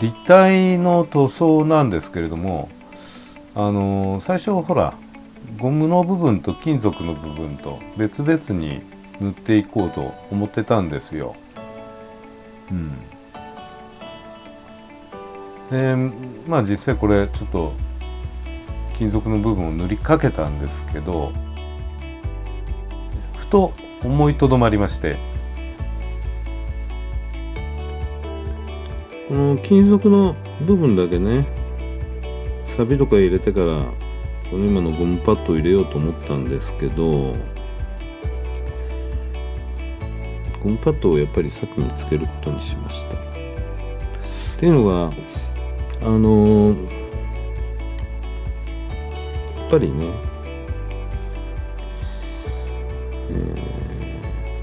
立体の塗装なんですけれども、最初ほらゴムの部分と金属の部分と別々に塗っていこうと思ってたんですよ。で実際これちょっと金属の部分を塗りかけたんですけど、ふと思いとどまりまして、この金属の部分だけね、サビとか入れてからこの今のゴムパッドを入れようと思ったんですけど、ゴムパッドをやっぱり先につけることにしました。っていうのがやっぱりね、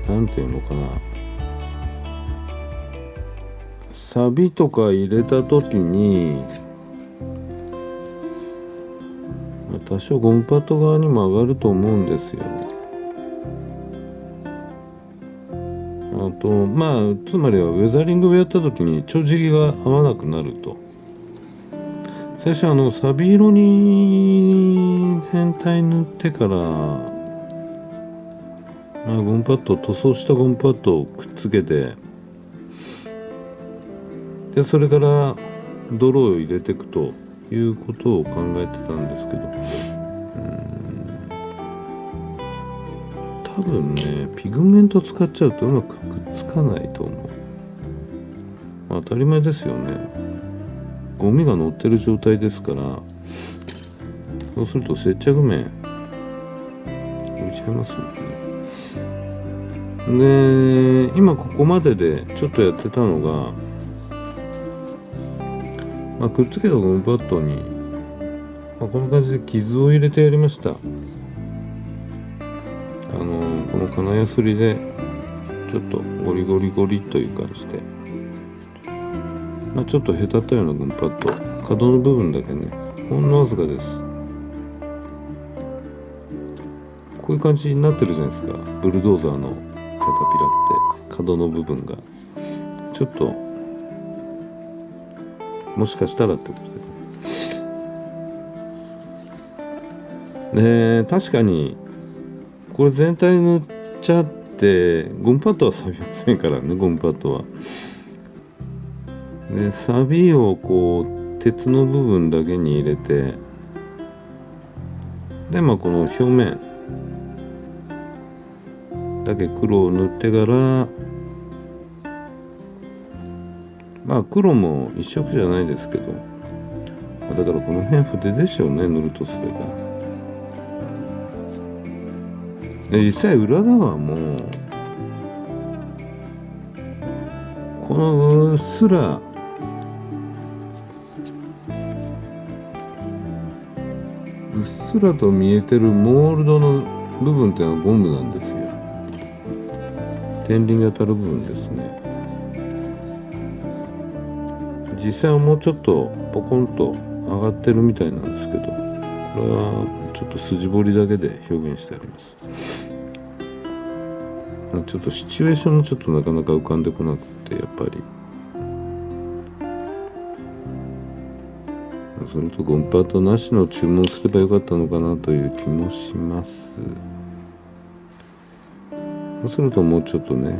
なんていうのかな、サビとか入れた時に多少ゴムパッド側にも上がると思うんですよね。あとつまりはウェザリングをやった時に帳尻が合わなくなると、最初サビ色に全体塗ってから、ゴムパッド、塗装したゴムパッドをくっつけて、でそれから泥を入れていくということを考えてたんですけど、多分ねピグメント使っちゃうとうまくくっつかないと思う。当たり前ですよね。ゴミが乗ってる状態ですから、そうすると接着面浮いちゃいますもんね。で今ここまででちょっとやってたのが、くっつけたゴムパッドに、こんな感じで傷を入れてやりました。この金やすりでちょっとゴリゴリゴリという感じで、ちょっとへたったようなゴムパッド、角の部分だけね、ほんのわずかです。こういう感じになってるじゃないですか、ブルドーザーのキャタピラって角の部分がちょっと、もしかしたらってことで、確かにこれ全体塗っちゃってゴムパッドは錆びませんからね、ゴムパッドは。で錆びをこう鉄の部分だけに入れて、でこの表面だけ黒を塗ってから、黒も一色じゃないですけど、だからこの辺筆でしょうね、塗るとすれば。で実際裏側もこのうっすらと見えてるモールドの部分っていうのはゴムなんですよ。天輪が当たる部分ですね。実際はもうちょっとポコンと上がってるみたいなんですけど、これはちょっと筋彫りだけで表現してあります。ちょっとシチュエーションもちょっとなかなか浮かんでこなくて、やっぱりそれとゴムパッドなしの注文すればよかったのかなという気もします。そうするともうちょっとね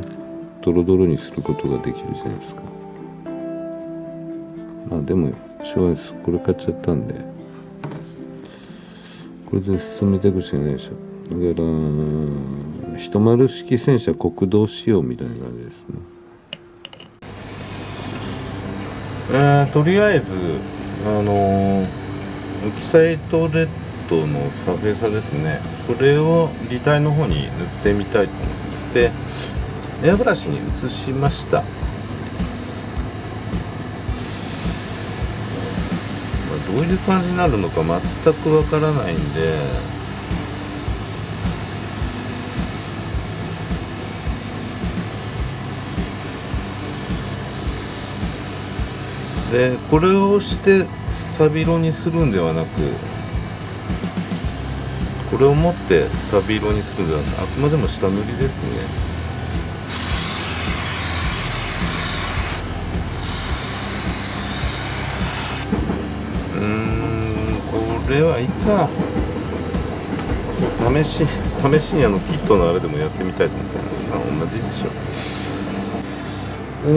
ドロドロにすることができるじゃないですか。でもしょうがないです。これ買っちゃったんでこれで進めていくしかないでしょ。だから一丸式戦車国道仕様みたいな感じですね。とりあえずエキサイトレッドのサフェーサですね、これを擬態の方に塗ってみたいと思ってエアブラシに移しました。どういう感じになるのか全くわからないんでこれをしてサビ色にするんではなく、これを持ってサビ色にするんではなく、あくまでも下塗りですね。れはいいか。試しにキットのあれでもやってみたいと思ったんだけど、同じでし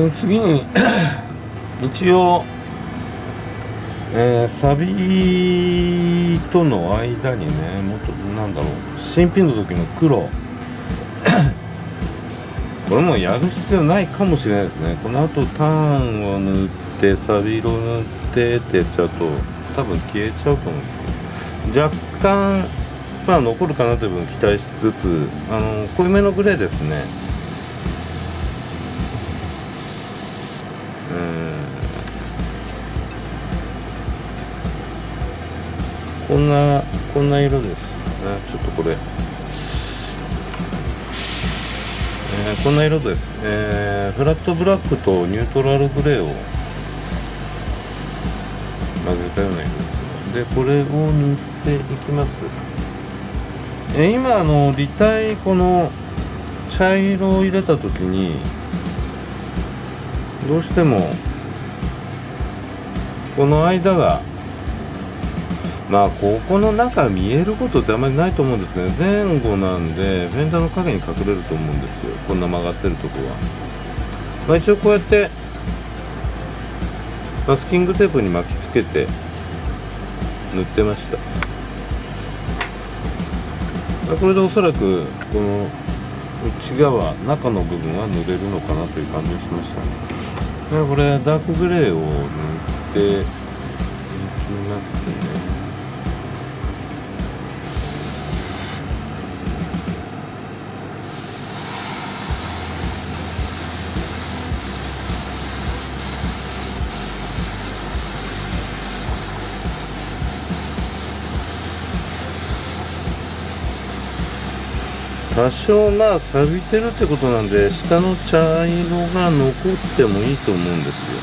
ょ。次に一応、サビとの間にね、もっとなんだろう、新品の時の黒これもやる必要ないかもしれないですね。この後ターンを塗ってサビ色塗ってってやっちゃうと多分消えちゃうと思うんですけど、若干まあ残るかなという分期待しつつ、濃いめのグレーですね。こんな色ですね。ちょっとこれ、こんな色です。フラットブラックとニュートラルグレーを混ぜたような色で、これを塗っていきます。今立体この茶色を入れた時にどうしてもこの間がまあここの中見えることってあんまりないと思うんですね。前後なんでフェンダーの影に隠れると思うんですよ、こんな曲がってるとこは。まあ、一応こうやってマスキングテープに巻きつけて塗ってました。これでおそらくこの内側中の部分は塗れるのかなという感じにしましたね。これダークグレーを塗っていきますね。多少まあ錆びてるってことなんで下の茶色が残ってもいいと思うんです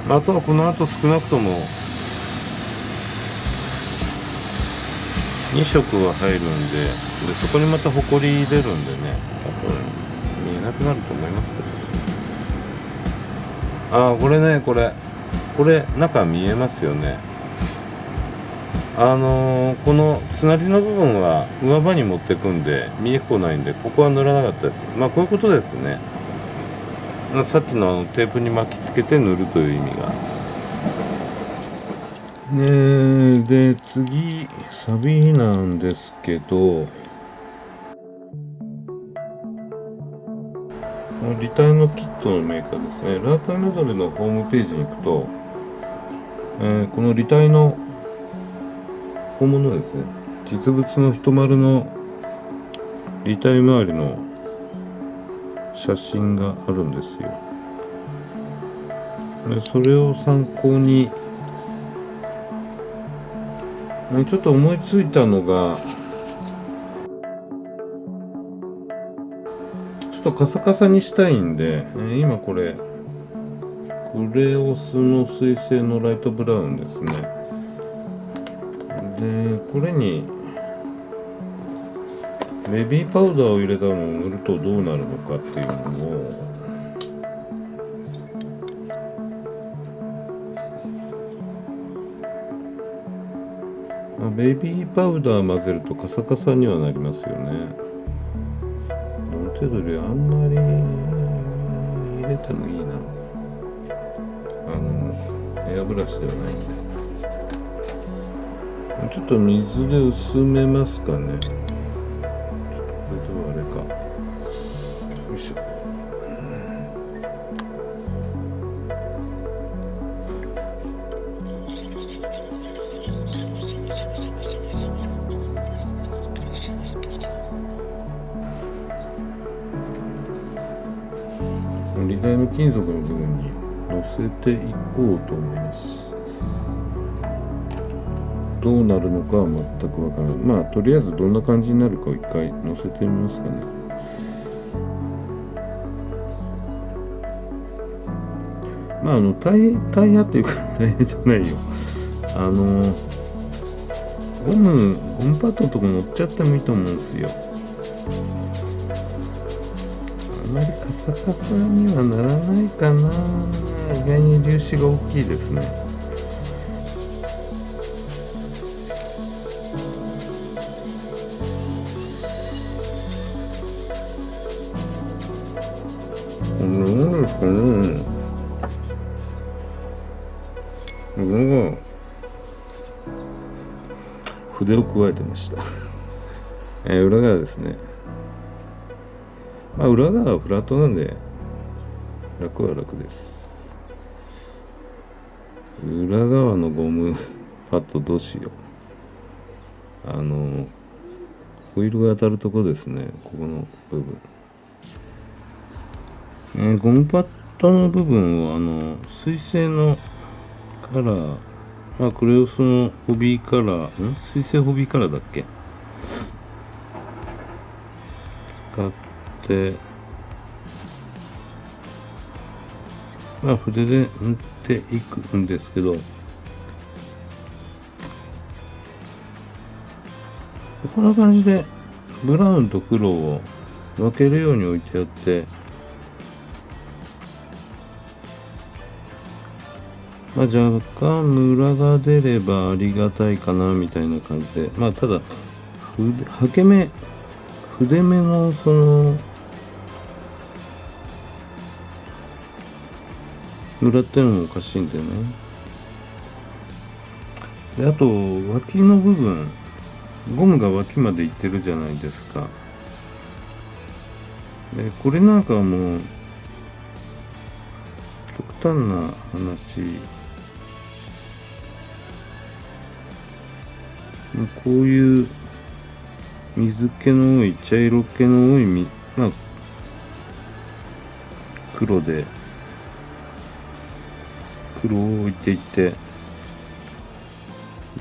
よ。あとはこの後少なくとも2色は入るんで、そこにまたホコリ出るんでね、多分見えなくなると思いますけど。これね、これ中見えますよね。このつなぎの部分は上場に持ってくんで見えっこないんで、ここは塗らなかったです。まあこういうことですね。さっきのテープに巻きつけて塗るという意味が。で次サビなんですけど、リタイのキットのメーカーですね。ラープメドレーのホームページに行くと、このリタイの本物ですね、実物の一丸のリタイ周りの写真があるんですよ。でそれを参考にちょっと思いついたのが、ちょっとカサカサにしたいんで、今これクレオスの水性のライトブラウンですね。でこれにベビーパウダーを入れたのを塗るとどうなるのかっていうのを、ベビーパウダー混ぜるとカサカサにはなりますよね。思ってたよりあんまり入れてもいいな。エアブラシではないんで。ちょっと水で薄めますかね。ちょっとこれではあれか。よいしょ。リタイの金属の部分に乗せていこうと思います。どうなるのかは全くわからない。まあとりあえずどんな感じになるかを一回乗せてみますかね。まあタイヤっていうかタイヤじゃないよ。ゴムパッドとか乗っちゃってもいいと思うんですよ。まりカサカサにはならないかな。意外に粒子が大きいですね。何ですかね。裏が筆を加えてました裏側ですね。まあ裏側はフラットなんで楽は楽です。裏側のゴムパッドどうしよう。ホイールが当たるとこですね。ここの部分、ゴムパッドの部分を水性のカラー、まあクレオスのホビーカラー、水性ホビーカラーだっけ、使ってまあ筆で塗っていくんですけど、こんな感じでブラウンと黒を分けるように置いてあって、まあ、若干ムラが出ればありがたいかなみたいな感じで、まあただ筆目のそのムラっていうのもおかしいんだよね。であと脇の部分、ゴムが脇までいってるじゃないですか。でこれなんかはもう極端な話、もうこういう水気の多い、茶色気の多いまあ黒を置いていって、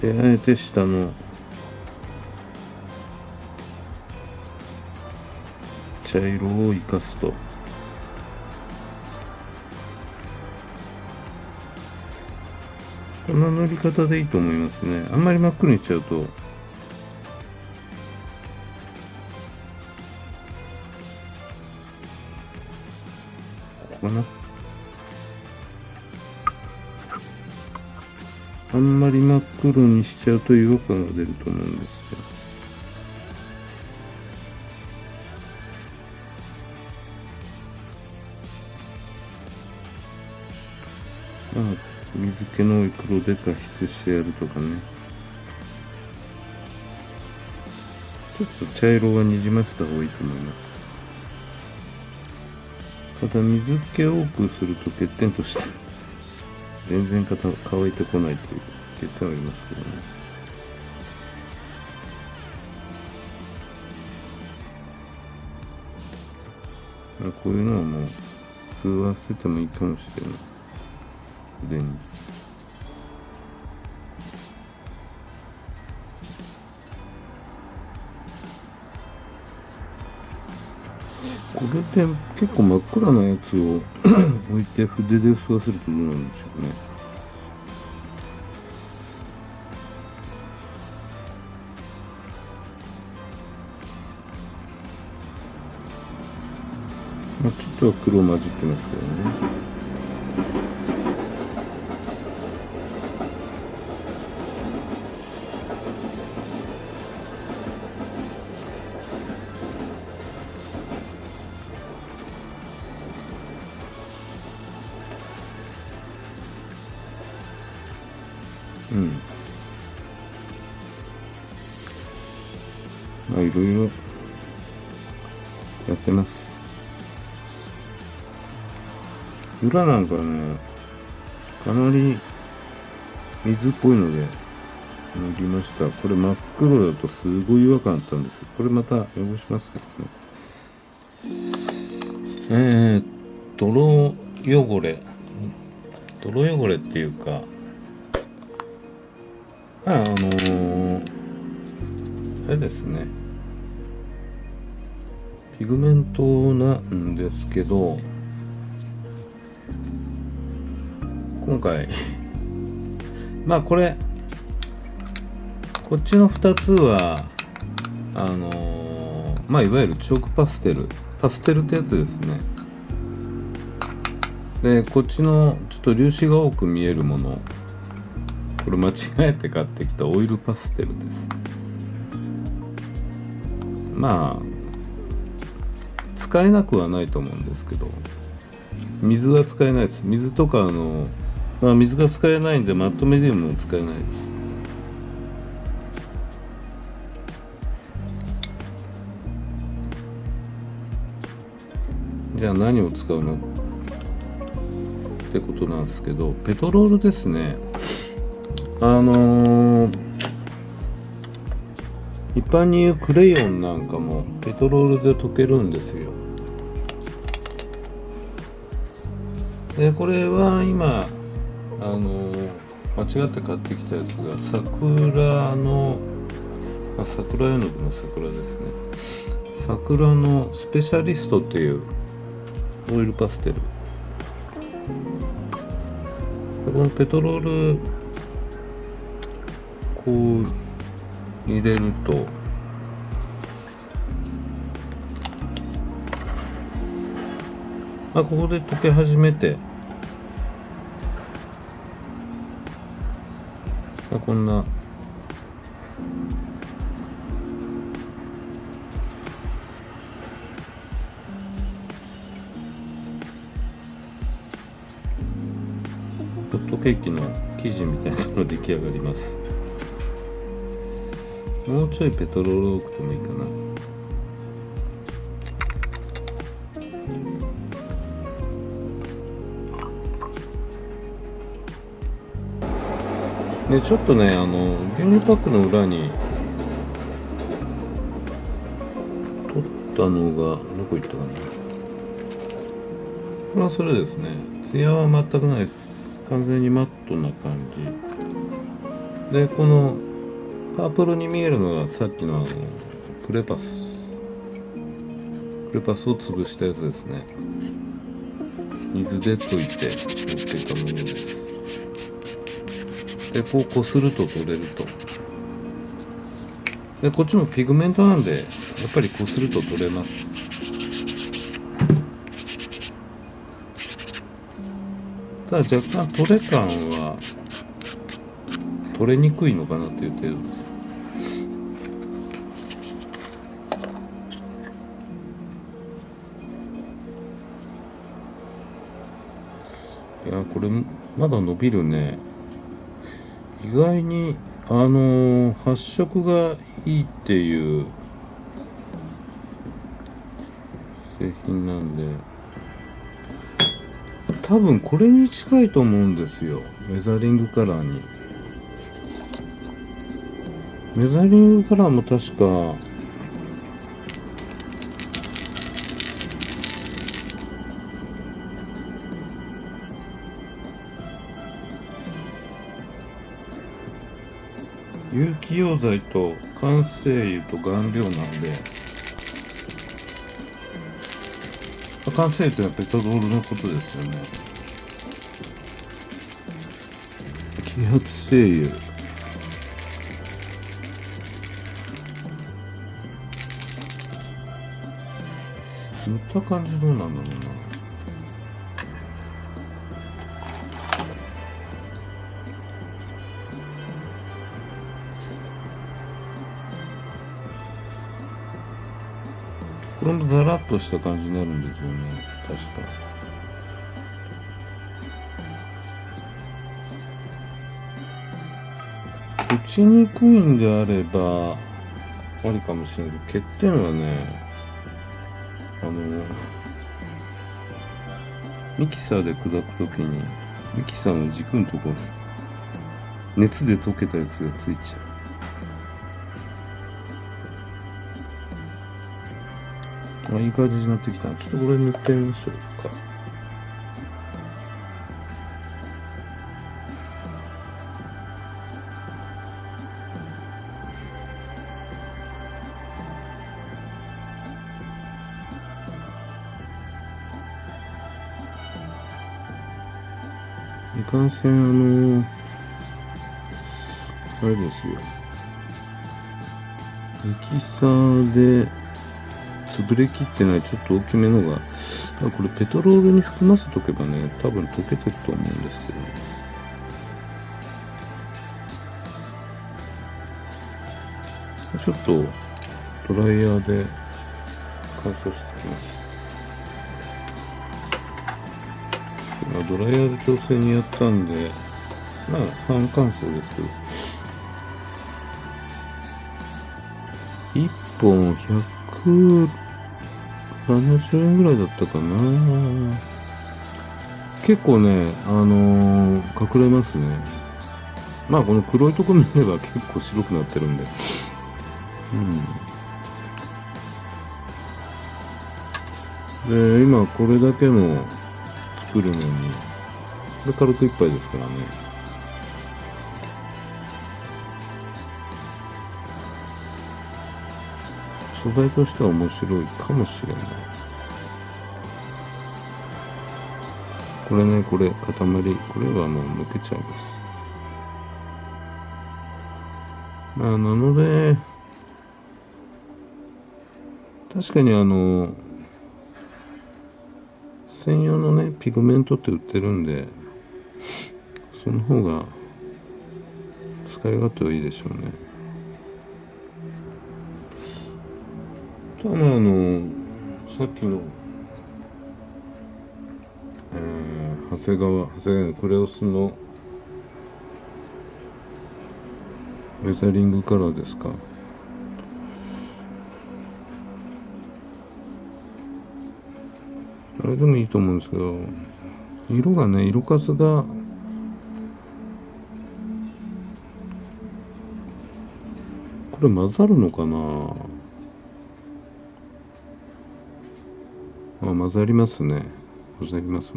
であえて下の茶色を生かすと、こんな塗り方でいいと思いますね。あんまり真っ黒にしちゃうとここかな、あんまり真っ黒にしちゃうと違和感が出ると思うんですよ。まあ水気の多い黒で加筆してやるとかね。ちょっと茶色がにじませた方がいいと思います。ただ水気を多くすると欠点として全然乾いてこないという欠点はありますけどね。まあこういうのはもう吸わせてもいいかもしれない。筆にこれで結構真っ暗なやつを置いて筆で吸わせるとどうなるんでしょうね。まあ、ちょっとは黒混じってますけどね。まあいろいろやってます。裏なんかね、かなり水っぽいので塗りました。これ真っ黒だとすごい違和感あったんです。これまた汚しますけどね。泥汚れっていうか、あれですね、ピグメントなんですけど、今回まあこっちの2つはまあいわゆるチョークパステルパステルってやつですね。でこっちのちょっと粒子が多く見えるもの、これ間違えて買ってきたオイルパステルです。まあ使えなくはないと思うんですけど、水は使えないです。水とか水が使えないんでマットメディウムも使えないです。じゃあ何を使うのってことなんですけど、ペトロールですね。一般に言うクレヨンなんかもペトロールで溶けるんですよ。でこれは今間違って買ってきたやつが桜の桜絵の具の桜ですね。桜のスペシャリストっていうオイルパステル。このペトロールこう入れるとここで溶け始めてこんなホットケーキの生地みたいなのが出来上がります。もうちょいペトロール多くてもいいかな。でちょっとね牛乳パックの裏に取ったのがどこ行ったかな。これはそれですね。ツヤは全くないです。完全にマットな感じで、このパープルに見えるのがさっきのクレパスを潰したやつですね。水で溶いて乗っけたものです。でこうこすると取れると。でこっちもピグメントなんでやっぱりこすると取れます。ただ若干取れ感は取れにくいのかなっていう程度です。いやこれまだ伸びるね。意外に発色がいいっていう製品なんで、多分これに近いと思うんですよ。メザリングカラーに。メザリングカラーも確か有機溶剤と完成油と顔料なんで、完成油というのはペトロールのことですよね。揮発性油、塗った感じどうなんだろうな。これもザラッとした感じになるんですよね、確か。打ちにくいんであればありかもしれないけど、欠点はね、ミキサーで砕くときにミキサーの軸のところに熱で溶けたやつがついちゃう。いい感じになってきた。ちょっとこれ塗ってみましょうか。いかんせんあれですよ。ミキサーで潰れきってないちょっと大きめのが、これペトロールに含ませとけばね、多分溶けていくと思うんですけど、ちょっとドライヤーで乾燥してきます。ドライヤーで調整にやったんで、まあ半乾燥ですけど、1本170円ぐらいだったかな。結構ね、隠れますね。まあこの黒いとこ見れば結構白くなってるんで、で今これだけの作るのに、これ軽く1杯ですからね。素材としては面白いかもしれない。これね、これ塊、これはもう抜けちゃいます。なので確かに専用のねピグメントって売ってるんで、その方が使い勝手はいいでしょうね。たださっきの、長谷川クレオスのウェザリングカラーですか。あれでもいいと思うんですけど、色がね、色数がこれ混ざるのかな。混ざりますね。混ざります。ち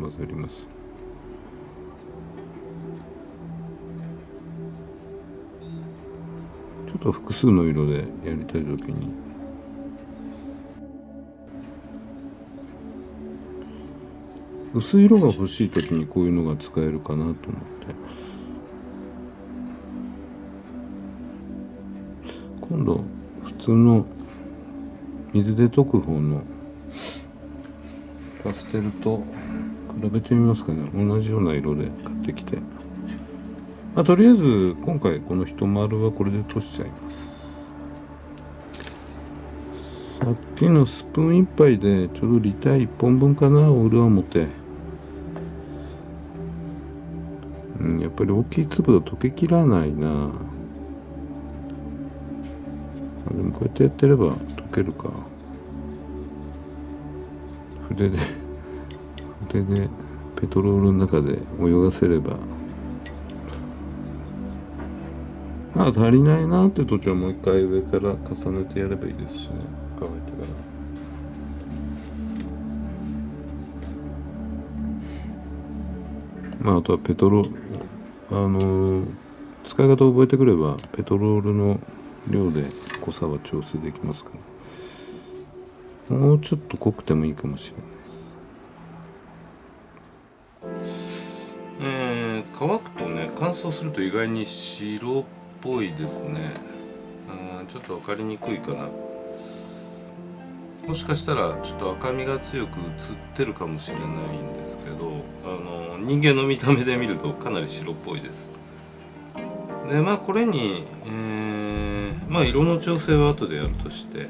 ょっと複数の色でやりたいときに、薄い色が欲しいときにこういうのが使えるかなと思って。今度普通の水で溶く方のパステルと比べてみますかね。同じような色で買ってきて、とりあえず今回この一丸はこれで閉しちゃいます。さっきのスプーン1杯でちょうどリター1本分かな。オールは持って、やっぱり大きい粒が溶けきらないな。でもこうやってやってれば溶けるか。筆でペトロールの中で泳がせれば、足りないなって時はもう一回上から重ねてやればいいですしね。乾いてから、あとはペトロ使い方を覚えてくればペトロールの量で濃さは調整できますから、もうちょっと濃くてもいいかもしれない。乾くとね、乾燥すると意外に白っぽいですね。ちょっと分かりにくいかな。もしかしたらちょっと赤みが強く映ってるかもしれないんですけど、人間の見た目で見るとかなり白っぽいです。でこれに、色の調整は後でやるとして、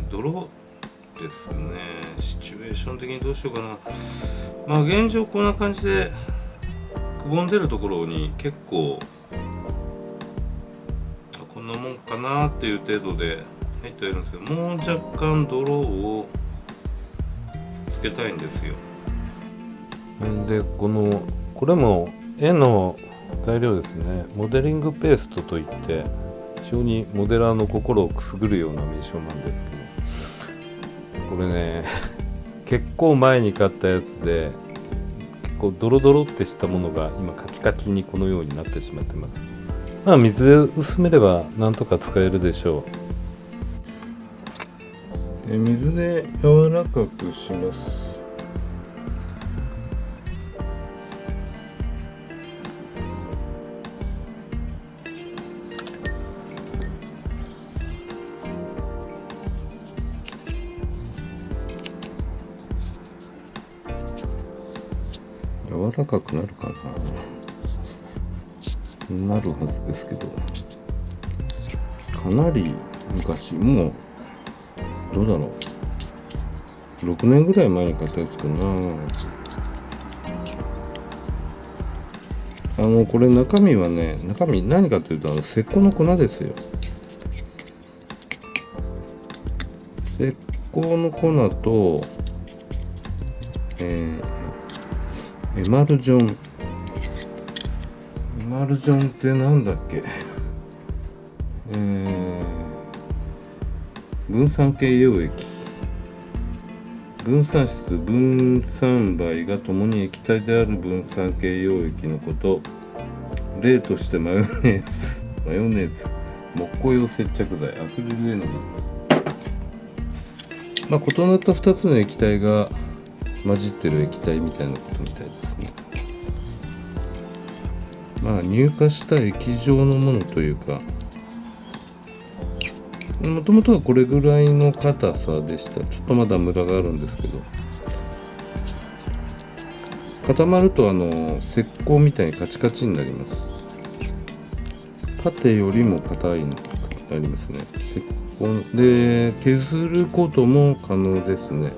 泥ですね。シチュエーション的にどうしようかな。現状こんな感じでくぼんでるところに結構こんなもんかなっていう程度で入ってはいるんですけど、もう若干泥をつけたいんですよ。でこれも絵の材料ですね。モデリングペーストといって、非常にモデラーの心をくすぐるような名称なんですけど、これね結構前に買ったやつで、結構ドロドロってしたものが今カチカチにこのようになってしまってます。水で薄めればなんとか使えるでしょう。水で柔らかくします。柔らかくなるかな。なるはずですけど、かなり昔、もうどうだろう、6年ぐらい前に買ったやつかな。これ中身はね、何かというと石膏の粉ですよ。石膏の粉と、エマルジョンってなんだっけ、分散系溶液、分散質、分散媒がともに液体である分散系溶液のこと。例としてマヨネーズ、木工用接着剤、アクリル絵の具、異なった2つの液体が混じってる液体みたいなことみたいですね。乳化した液状のものというか、もともとはこれぐらいの硬さでした。ちょっとまだムラがあるんですけど、固まると石膏みたいにカチカチになります。パテよりも硬いのありますね。石膏で削ることも可能ですね。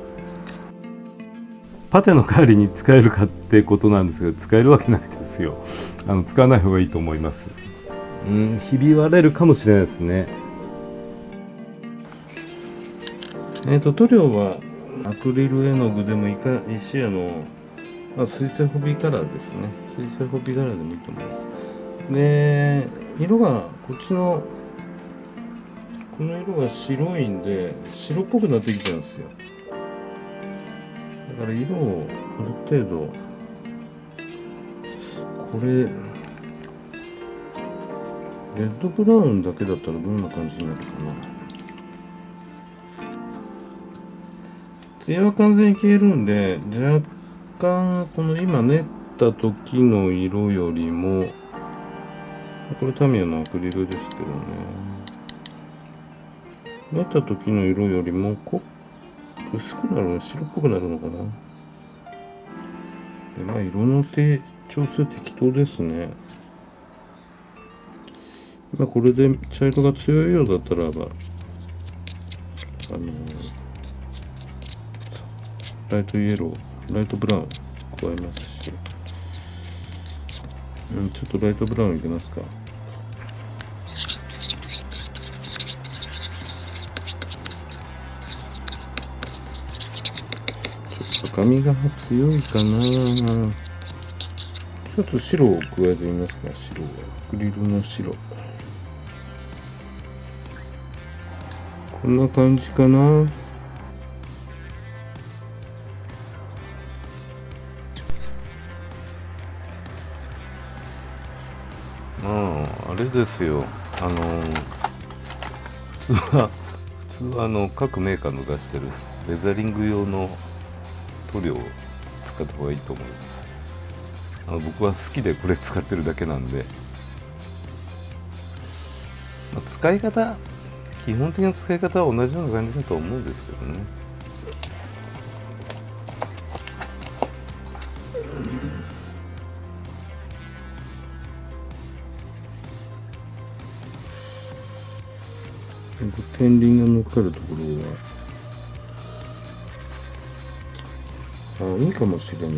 パテの代わりに使えるかってことなんですけど、使えるわけないですよ。使わない方がいいと思います。ひび割れるかもしれないですね。塗料はアクリル絵の具でもいいし、水性ホビーカラーですね。水性ホビーカラーでもいいと思います。で、色がこの色が白いんで、白っぽくなってきちゃうんですよ。だから色をある程度、これレッドブラウンだけだったらどんな感じになるかな。ツヤは完全に消えるんで、若干この今練った時の色よりも、これタミヤのアクリルですけどね、練った時の色よりも薄くなるの、白っぽくなるのかな。で、色の調整適当ですね。これで茶色が強いようだったらば、ライトイエロー、ライトブラウン加えますし、ちょっとライトブラウンいきますか。ちょっと赤みが強いかな。ちょっと白を加えてみますか。白、アクリルの白。こんな感じかな。あれですよ。普通は各メーカーの出してるレザリング用の塗料を使った方がいいと思います。僕は好きでこれ使ってるだけなんで、使い方、基本的な使い方は同じような感じだと思うんですけどね。天輪が乗っかるところがいいかもしれない。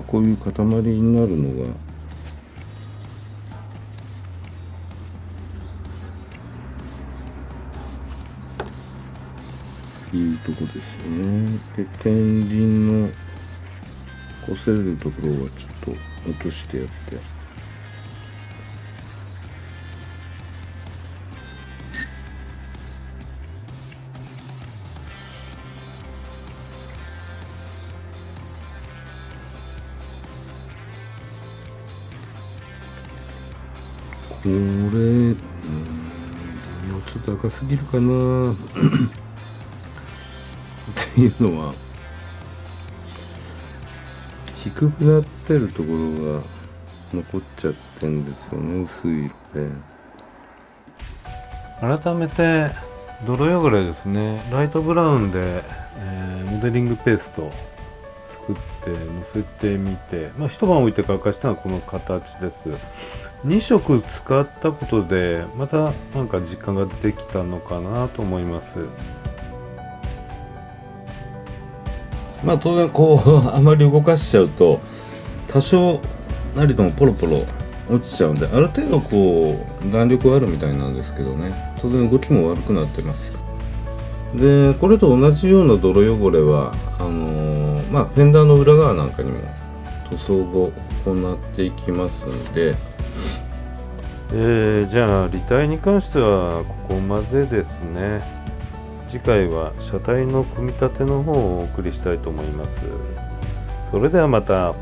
こういう塊になるのがいいとこですよね。で、天輪の擦れるところはちょっと落としてやって、これもうちょっと赤すぎるかなっていうのは、低くなってるところが残っちゃってんですよね、薄い色で。改めて泥汚れですね、ライトブラウンで、モデリングペースト作ってのせてみて、一晩置いて乾かしたのはこの形です。2色使ったことでまたなんか実感が出てきたのかなと思います。当然こうあまり動かしちゃうと多少なりともポロポロ落ちちゃうんで、ある程度こう弾力はあるみたいなんですけどね、当然動きも悪くなってます。でこれと同じような泥汚れはフェンダーの裏側なんかにも塗装を行っていきますんで、じゃあ履帯に関してはここまでですね。次回は車体の組み立ての方をお送りしたいと思います。それではまた。